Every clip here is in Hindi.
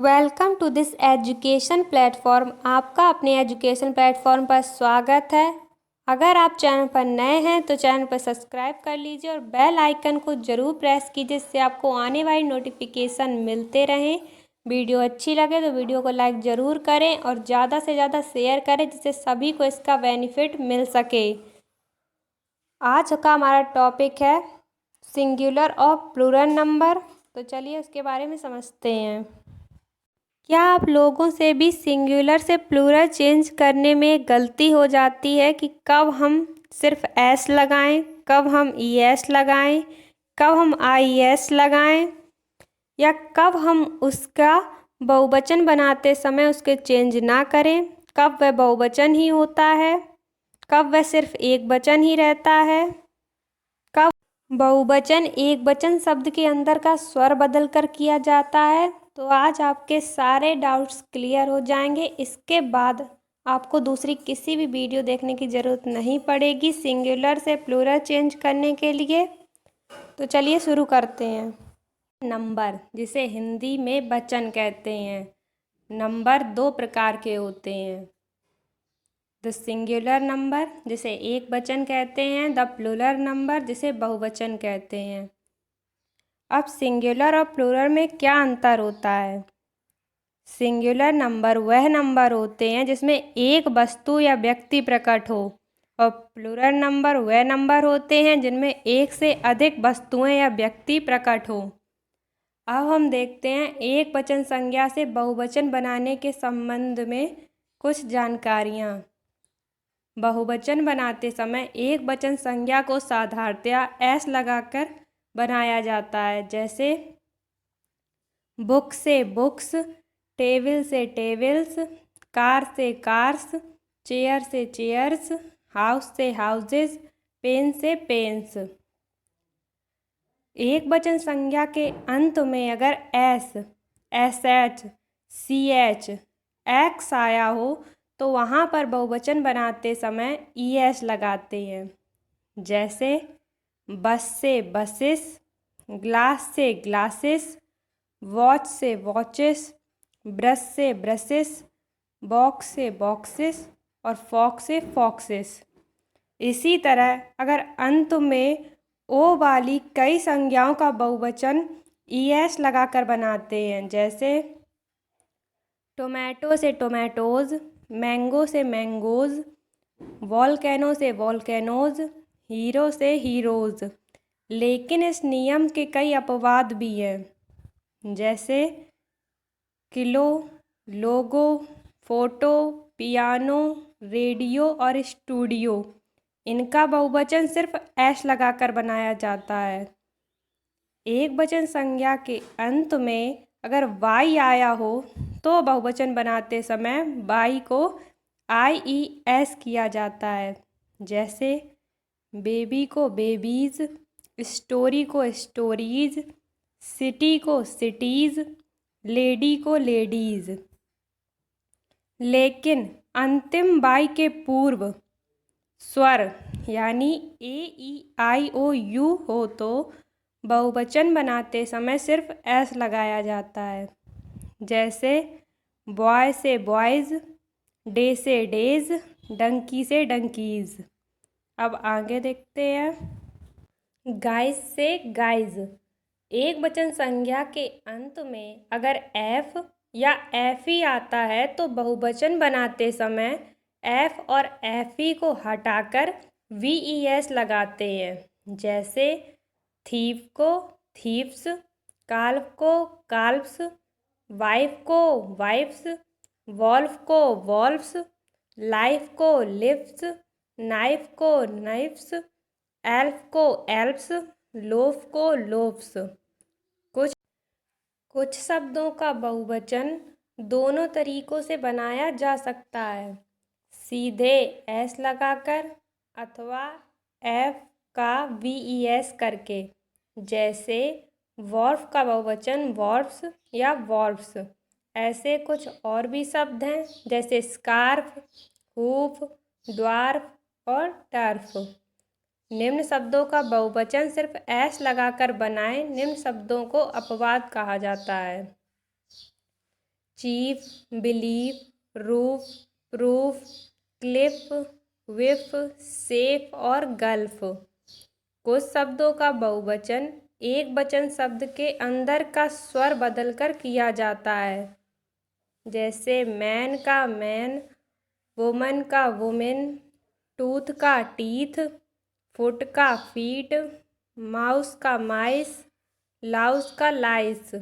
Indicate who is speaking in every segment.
Speaker 1: Welcome to this education platform. आपका अपने एजुकेशन प्लेटफॉर्म पर स्वागत है। अगर आप चैनल पर नए हैं तो चैनल पर सब्सक्राइब कर लीजिए और बेल आइकन को ज़रूर प्रेस कीजिए, जिससे आपको आने वाली नोटिफिकेशन मिलते रहें। वीडियो अच्छी लगे तो वीडियो को लाइक ज़रूर करें और ज़्यादा से ज़्यादा शेयर करें, जिससे सभी को इसका बेनिफिट मिल सके। आज का हमारा टॉपिक है सिंगुलर और प्लूरल नंबर। तो चलिए उसके बारे में समझते हैं। क्या आप लोगों से भी सिंगुलर से प्लूरल चेंज करने में गलती हो जाती है कि कब हम सिर्फ एस लगाएं, कब हम ई एस लगाएं, कब हम आई एस लगाएं, या कब हम उसका बहुवचन बनाते समय उसके चेंज ना करें, कब वह बहुवचन ही होता है, कब वह सिर्फ एक वचन ही रहता है, कब बहुवचन एक वचन शब्द के अंदर का स्वर बदल कर किया जाता है। तो आज आपके सारे डाउट्स क्लियर हो जाएंगे। इसके बाद आपको दूसरी किसी भी वीडियो देखने की ज़रूरत नहीं पड़ेगी सिंगुलर से प्लूरल चेंज करने के लिए। तो चलिए शुरू करते हैं। नंबर, जिसे हिंदी में वचन कहते हैं। नंबर दो प्रकार के होते हैं, द सिंगुलर नंबर जिसे एक वचन कहते हैं, द प्लूरल नंबर जिसे बहुवचन कहते हैं। अब सिंगुलर और प्लूरल में क्या अंतर होता है? सिंगुलर नंबर वह नंबर होते हैं जिसमें एक वस्तु या व्यक्ति प्रकट हो, और प्लूरल नंबर वह नंबर होते हैं जिनमें एक से अधिक वस्तुएं या व्यक्ति प्रकट हो। अब हम देखते हैं एक वचन संज्ञा से बहुवचन बनाने के संबंध में कुछ जानकारियाँ। बहुवचन बनाते समय एक वचन संज्ञा को साधारणतया एस लगाकर बनाया जाता है, जैसे बुक से बुक्स, टेबल से टेबल्स, कार से कार्स, चेयर से चेयर्स, हाउस से हाउसेस, पेन से पेन्स। एक वचन संज्ञा के अंत में अगर S, S H, C H, X आया हो तो वहाँ पर बहुवचन बनाते समय ई एस लगाते हैं, जैसे बस से बसेस, ग्लास से ग्लासेस, वॉच से वॉचेस, ब्रश से ब्रशेस, बॉक्स से बॉक्सेस और फॉक्स से फॉक्सेस। इसी तरह अगर अंत में ओ वाली कई संज्ञाओं का बहुवचन ई एस लगाकर बनाते हैं, जैसे टोमेटो से टोमेटोज, मैंगो से मैंगोज, वॉल्केनो से वॉल्केनोज, हीरो से हीरोज। लेकिन इस नियम के कई अपवाद भी हैं, जैसे किलो, लोगो, फोटो, पियानो, रेडियो और स्टूडियो। इनका बहुवचन सिर्फ एस लगाकर बनाया जाता है। एक वचन संज्ञा के अंत में अगर वाई आया हो तो बहुवचन बनाते समय वाई को आई ई एस किया जाता है, जैसे बेबी को बेबीज, स्टोरी को स्टोरीज, सिटी को सिटीज़, लेडी को लेडीज़। लेकिन अंतिम वाई के पूर्व स्वर यानी ए ई आई ओ यू हो तो बहुवचन बनाते समय सिर्फ एस लगाया जाता है, जैसे बॉय से बॉयज़, डे से डेज, डंकी से डंकीज़। अब आगे देखते हैं। गाइस से गाइज। एक वचन संज्ञा के अंत में अगर एफ या एफ ई आता है तो बहुवचन बनाते समय एफ और एफ ई को हटाकर वी ई एस लगाते हैं, जैसे थीफ को थीफ्स, काल्फ को काल्फ्स, वाइफ को वाइफ्स, वॉल्फ को वॉल्फ्स, लाइफ को लिफ्स, नाइफ को नाइफ्स, एल्फ को एल्फ्स, लोफ को लोफ्स। कुछ शब्दों का बहुवचन दोनों तरीकों से बनाया जा सकता है, सीधे एस लगाकर अथवा एफ का वी ई एस करके, जैसे वॉर्फ का बहुवचन वॉर्फ्स या वॉर्फ्स। ऐसे कुछ और भी शब्द हैं, जैसे स्कार्फ, हूफ, ड्वार्फ और टर्फ। निम्न शब्दों का बहुवचन सिर्फ एस लगाकर बनाएं। निम्न शब्दों को अपवाद कहा जाता है। Chief, belief, roof, proof, cliff, whiff, safe और गल्फ। कुछ शब्दों का बहुवचन एक वचन शब्द के अंदर का स्वर बदलकर किया जाता है, जैसे मैन का मैन, वुमन का वुमेन, टूथ का टीथ, फुट का फीट, माउस का माइस, लाउस का लाइस।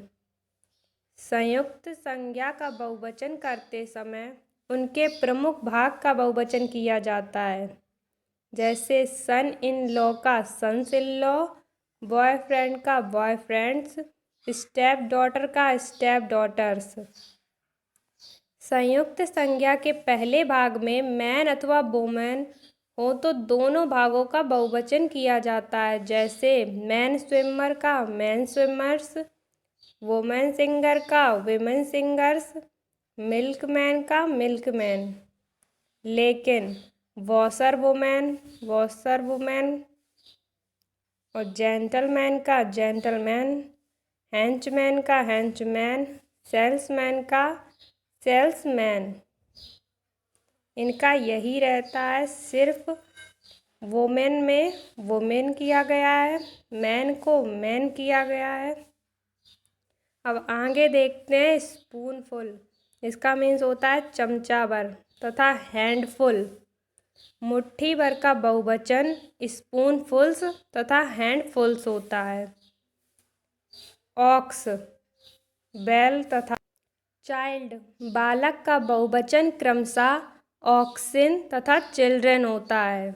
Speaker 1: संयुक्त संज्ञा का बहुवचन करते समय उनके प्रमुख भाग का बहुवचन किया जाता है, जैसे सन इन लॉ का सन्स इन लॉ, बॉयफ्रेंड का बॉयफ्रेंड्स, स्टेप डॉटर का स्टेप डॉटर्स। संयुक्त संज्ञा के पहले भाग में मैन अथवा वुमेन हो तो दोनों भागों का बहुवचन किया जाता है, जैसे मैन स्विमर का मैन स्विमर्स, वुमेन सिंगर का विमेन सिंगर्स, मिल्कमैन का मिल्कमैन। लेकिन वॉशर वुमेन वॉशर वुमेन और जेंटलमैन का जेंटलमैन, हैंचमैन का हैंचमैन, सेल्समैन का सेल्समैन, इनका यही रहता है, सिर्फ वुमेन में वुमेन किया गया है, मैन को मैन किया गया है। अब आगे देखते हैं स्पूनफुल, इसका मीन्स होता है चमचा भर, तथा हैंडफुल मुट्ठी भर का बहुवचन स्पूनफुल्स तथा हैंडफुल्स होता है। ऑक्स बैल तथा चाइल्ड बालक का बहुवचन क्रमशः ऑक्सिन तथा चिल्ड्रन होता है।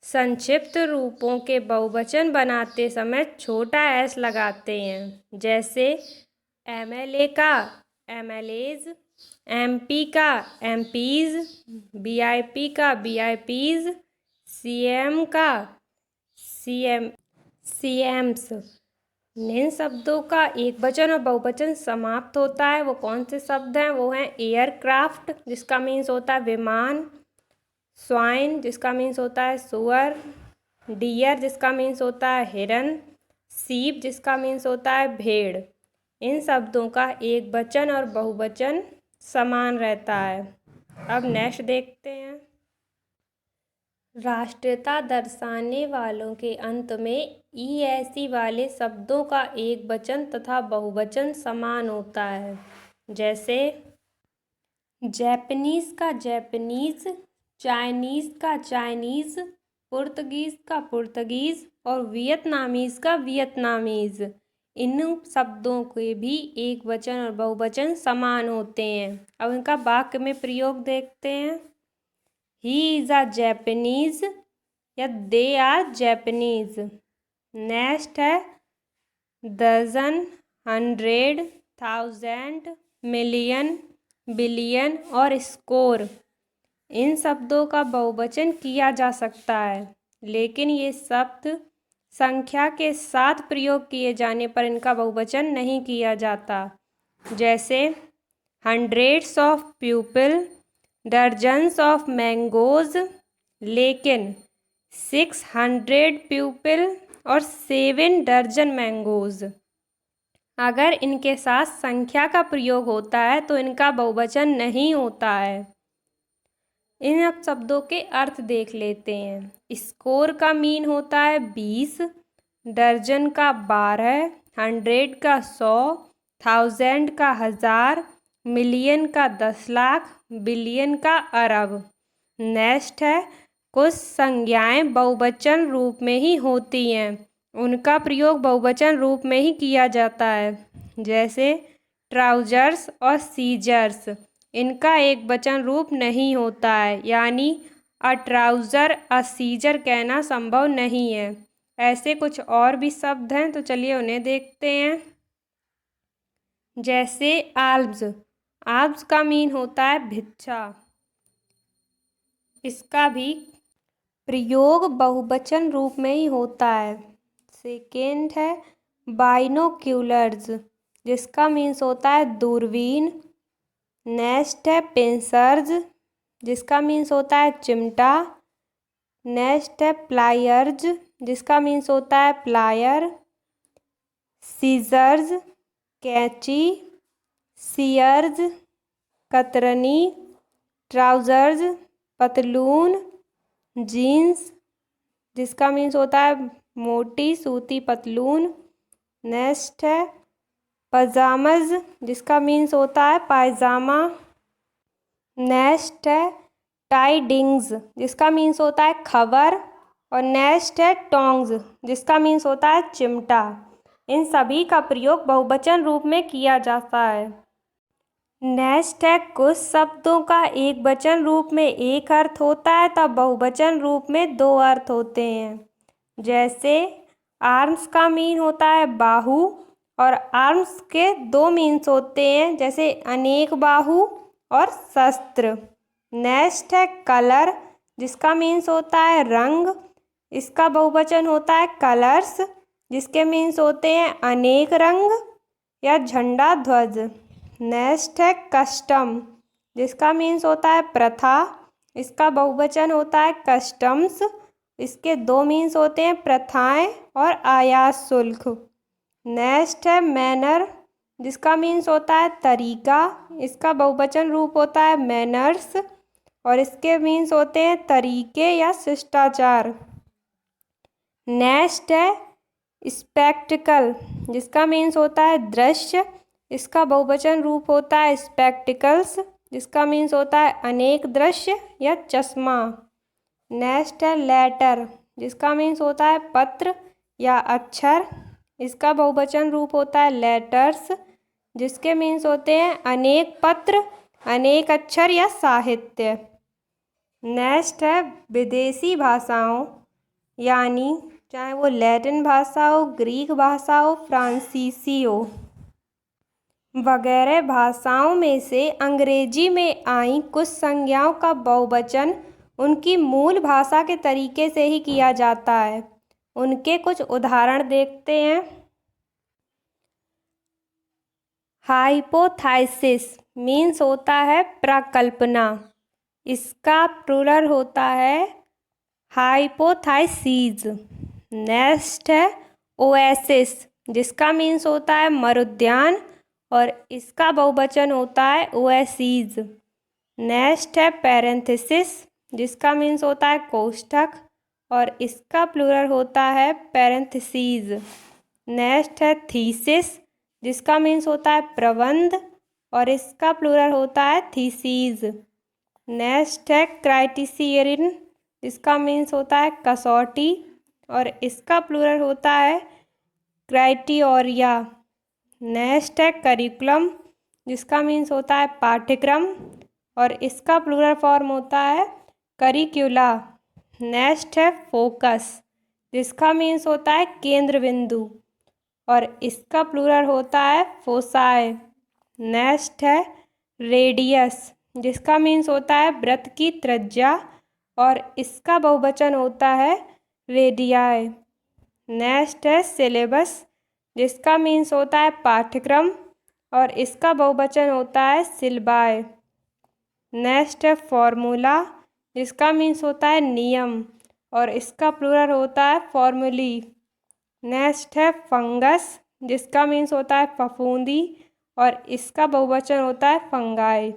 Speaker 1: संक्षिप्त रूपों के बहुवचन बनाते समय छोटा एस लगाते हैं, जैसे एमएलए का एमएलएज, एमपी का एमपीज, वीआईपी का वीआईपीज, सीएम का सीएम्स। इन शब्दों का एक वचन और बहुवचन समाप्त होता है, वो कौन से शब्द हैं? वो हैं एयरक्राफ्ट, जिसका मीन्स होता है विमान, स्वाइन, जिसका मीन्स होता है सुअर, डियर, जिसका मीन्स होता है हिरन, सीप, जिसका मीन्स होता है भेड़। इन शब्दों का एक वचन और बहुवचन समान रहता है। अब नेक्स्ट देखते हैं। राष्ट्रीयता दर्शाने वालों के अंत में ईएसई वाले शब्दों का एक वचन तथा बहुवचन समान होता है, जैसे जैपनीज का जैपनीज, चाइनीज का चाइनीज, पुर्तगीज का पुर्तगीज और वियतनामीज का वियतनामीज। इन शब्दों के भी एक वचन और बहुवचन समान होते हैं। अब इनका वाक्य में प्रयोग देखते हैं। ही इज़ अ जैपनीज या दे आर जैपनीज। नेक्स्ट है dozen, hundred, thousand, million, billion और स्कोर। इन शब्दों का बहुवचन किया जा सकता है, लेकिन ये शब्द संख्या के साथ प्रयोग किए जाने पर इनका बहुवचन नहीं किया जाता, जैसे hundreds of people, dozens of mangoes, लेकिन 600 पीपल और 7 दर्जन मैंगोज। अगर इनके साथ संख्या का प्रयोग होता है तो इनका बहुवचन नहीं होता है। इन अब शब्दों के अर्थ देख लेते हैं। स्कोर का मीन होता है 20, दर्जन का 12, 100 का 100, 1000 का 1000, मिलियन का 10 लाख, बिलियन का अरब। नेक्स्ट है कुछ संज्ञाएं बहुवचन रूप में ही होती हैं, उनका प्रयोग बहुवचन रूप में ही किया जाता है, जैसे ट्राउजर्स और सीजर्स। इनका एक वचन रूप नहीं होता है, यानी अ ट्राउज़र अ सीजर कहना संभव नहीं है। ऐसे कुछ और भी शब्द हैं, तो चलिए उन्हें देखते हैं। जैसे आल्म्स, आल्म्स का मीन होता है भिक्षा। इसका भी प्रयोग बहुवचन रूप में ही होता है। सेकेंड है बाइनोक्यूलर्स, जिसका मीन्स होता है दूरबीन। नेक्स्ट है पिंसर्स, जिसका मीन्स होता है चिमटा। नेक्स्ट है प्लायर्स, जिसका मीन्स होता है प्लायर। सीजर्स कैंची, सियर्स, कतरनी, ट्राउज़र्स, पतलून, जीन्स जिसका मीन्स होता है मोटी सूती पतलून। नेक्स्ट है पजामज जिसका मीन्स होता है पायजामा। नेक्स्ट है टाइडिंग्स जिसका मीन्स होता है खबर। और नेक्स्ट है टोंग्स जिसका मीन्स होता है चिमटा। इन सभी का प्रयोग बहुवचन रूप में किया जाता है। नेक्स्ट है कुछ शब्दों का एक वचन रूप में एक अर्थ होता है तब बहुवचन रूप में दो अर्थ होते हैं। जैसे आर्म्स का मीन होता है बाहु और आर्म्स के दो मीन्स होते हैं जैसे अनेक बाहु और शस्त्र। नेक्स्ट है कलर जिसका मीन्स होता है रंग। इसका बहुवचन होता है कलर्स जिसके मीन्स होते हैं अनेक रंग या झंडा ध्वज। नेक्स्ट है कस्टम जिसका मीन्स होता है प्रथा। इसका बहुवचन होता है कस्टम्स। इसके दो मीन्स होते हैं प्रथाएं और आयात शुल्क। नेक्स्ट है मैनर जिसका मीन्स होता है तरीका। इसका बहुवचन रूप होता है मैनर्स और इसके मीन्स होते हैं तरीके या शिष्टाचार। नेक्स्ट है स्पेक्टिकल जिसका मीन्स होता है दृश्य। इसका बहुवचन रूप होता है स्पेक्टिकल्स जिसका मीन्स होता है अनेक दृश्य या चश्मा। नेक्स्ट है लेटर जिसका मीन्स होता है पत्र या अक्षर। इसका बहुवचन रूप होता है लेटर्स जिसके मीन्स होते हैं अनेक पत्र, अनेक अक्षर या साहित्य। नेक्स्ट है विदेशी भाषाओं यानी चाहे वो लैटिन भाषा हो, ग्रीक भाषा हो, फ्रांसीसी हो वगैरह भाषाओं में से अंग्रेजी में आई कुछ संज्ञाओं का बहुवचन उनकी मूल भाषा के तरीके से ही किया जाता है। उनके कुछ उदाहरण देखते हैं। हाइपोथाइसिस मीन्स होता है प्रकल्पना। इसका प्लूरल होता है हाइपोथाइसीज। नेक्स्ट है ओएसिस जिसका मीन्स होता है मरुद्यान और इसका बहुवचन होता है ओएसीज। नेक्स्ट है पैरेंथेसिस जिसका मीन्स होता है कोष्ठक और इसका प्लूरल होता है पैरेंथेसीज। नेक्स्ट है थीसिस जिसका मीन्स होता है प्रबंध और इसका प्लूरल होता है थीसीज। नेक्स्ट है क्राइटेरियन जिसका मीन्स होता है कसौटी और इसका प्लूरल होता है क्राइटेरिया। नेक्स्ट है करिकुलम जिसका मीन्स होता है पाठ्यक्रम और इसका प्लूरल फॉर्म होता है करिक्युला। नेक्स्ट है फोकस जिसका मीन्स होता है केंद्र बिंदु और इसका प्लूरल होता है फोसाई। नेक्स्ट है रेडियस जिसका मीन्स होता है वृत्त की त्रिज्या और इसका बहुवचन होता है रेडियाई। नेक्स्ट है सिलेबस जिसका मीन्स होता है पाठ्यक्रम और इसका बहुवचन होता है सिलबाई। नेक्स्ट है फॉर्मूला जिसका मीन्स होता है नियम और इसका प्लूरल होता है फॉर्मूली। नेक्स्ट है फंगस जिसका मीन्स होता है फफूंदी और इसका बहुवचन होता है फंगाई।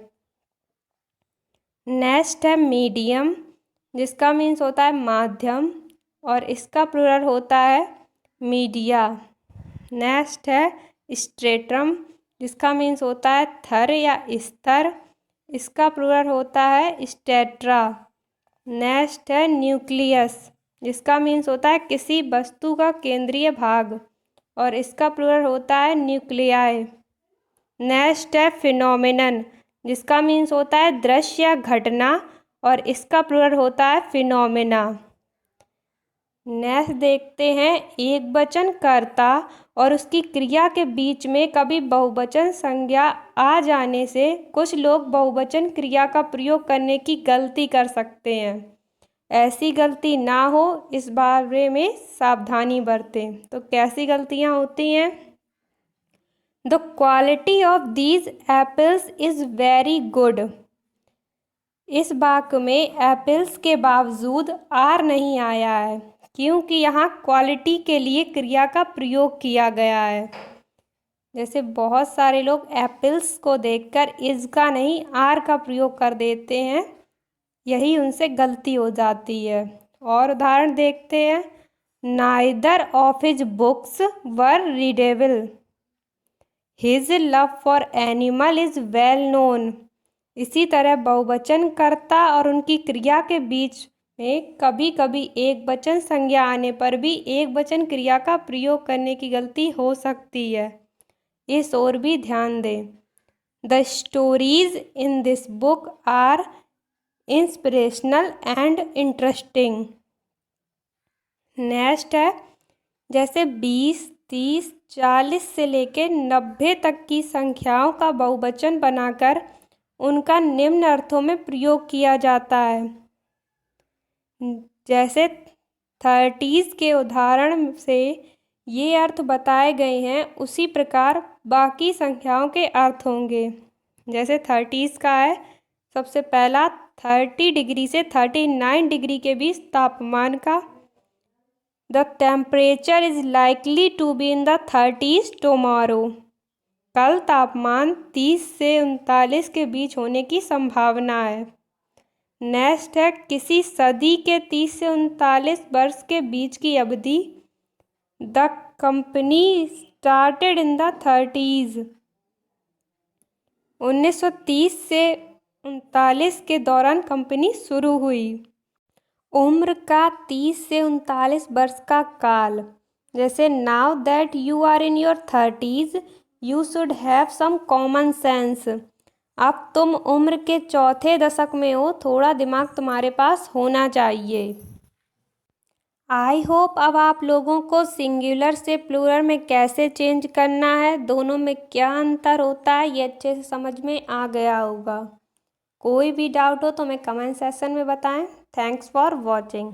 Speaker 1: नेक्स्ट है मीडियम जिसका मीन्स होता है माध्यम और इसका प्लूरल होता है मीडिया। नेक्स्ट है स्ट्रेटम जिसका मीन्स होता है थर या स्तर, इसका प्लूरल होता है स्टेट्रा। नेक्स्ट है न्यूक्लियस जिसका मीन्स होता है किसी वस्तु का केंद्रीय भाग और इसका प्लूरल होता है न्यूक्लियाई। नेक्स्ट है फिनोमिनन जिसका मीन्स होता है दृश्य या घटना और इसका प्लूरल होता है फिनोमिना। नेक्स्ट देखते हैं एक वचन कर्ता और उसकी क्रिया के बीच में कभी बहुवचन संज्ञा आ जाने से कुछ लोग बहुवचन क्रिया का प्रयोग करने की गलती कर सकते हैं। ऐसी गलती ना हो इस बारे में सावधानी बरतें। तो कैसी गलतियाँ होती हैं? The quality of these apples is very good. इस वाक्य में एप्पल्स के बावजूद आर नहीं आया है क्योंकि यहाँ क्वालिटी के लिए क्रिया का प्रयोग किया गया है। जैसे बहुत सारे लोग एप्पल्स को देखकर इज का नहीं आर का प्रयोग कर देते हैं, यही उनसे गलती हो जाती है। और उदाहरण देखते हैं, neither of his books were readable, his love for animal is well known. इसी तरह बहुवचन कर्ता और उनकी क्रिया के बीच में कभी कभी एक वचन संज्ञा आने पर भी एक वचन क्रिया का प्रयोग करने की गलती हो सकती है, इस ओर भी ध्यान दें। The stories in this book are inspirational and interesting. Next है, जैसे 20, 30, 40 से लेकर 90 तक की संख्याओं का बहुवचन बनाकर उनका निम्न अर्थों में प्रयोग किया जाता है। जैसे 30s के उदाहरण से ये अर्थ बताए गए हैं, उसी प्रकार बाकी संख्याओं के अर्थ होंगे। जैसे 30s का है, सबसे पहला 30 डिग्री से 39 डिग्री के बीच तापमान का। The temperature is likely to be in the 30s tomorrow. कल तापमान 30 से 39 के बीच होने की संभावना है। नेक्स्ट है, किसी सदी के 30 से 39 वर्ष के बीच की अवधि। The company started in the 30s। 1930 से 39 के दौरान कंपनी शुरू हुई। उम्र का 30 से 39 वर्ष का काल। जैसे now that you are in your 30s you should have some common sense. अब तुम उम्र के चौथे दशक में हो, थोड़ा दिमाग तुम्हारे पास होना चाहिए। आई होप अब आप लोगों को सिंगुलर से प्लूरल में कैसे चेंज करना है, दोनों में क्या अंतर होता है, ये अच्छे से समझ में आ गया होगा। कोई भी डाउट हो तो हमें कमेंट सेक्शन में बताएं। Thanks for watching.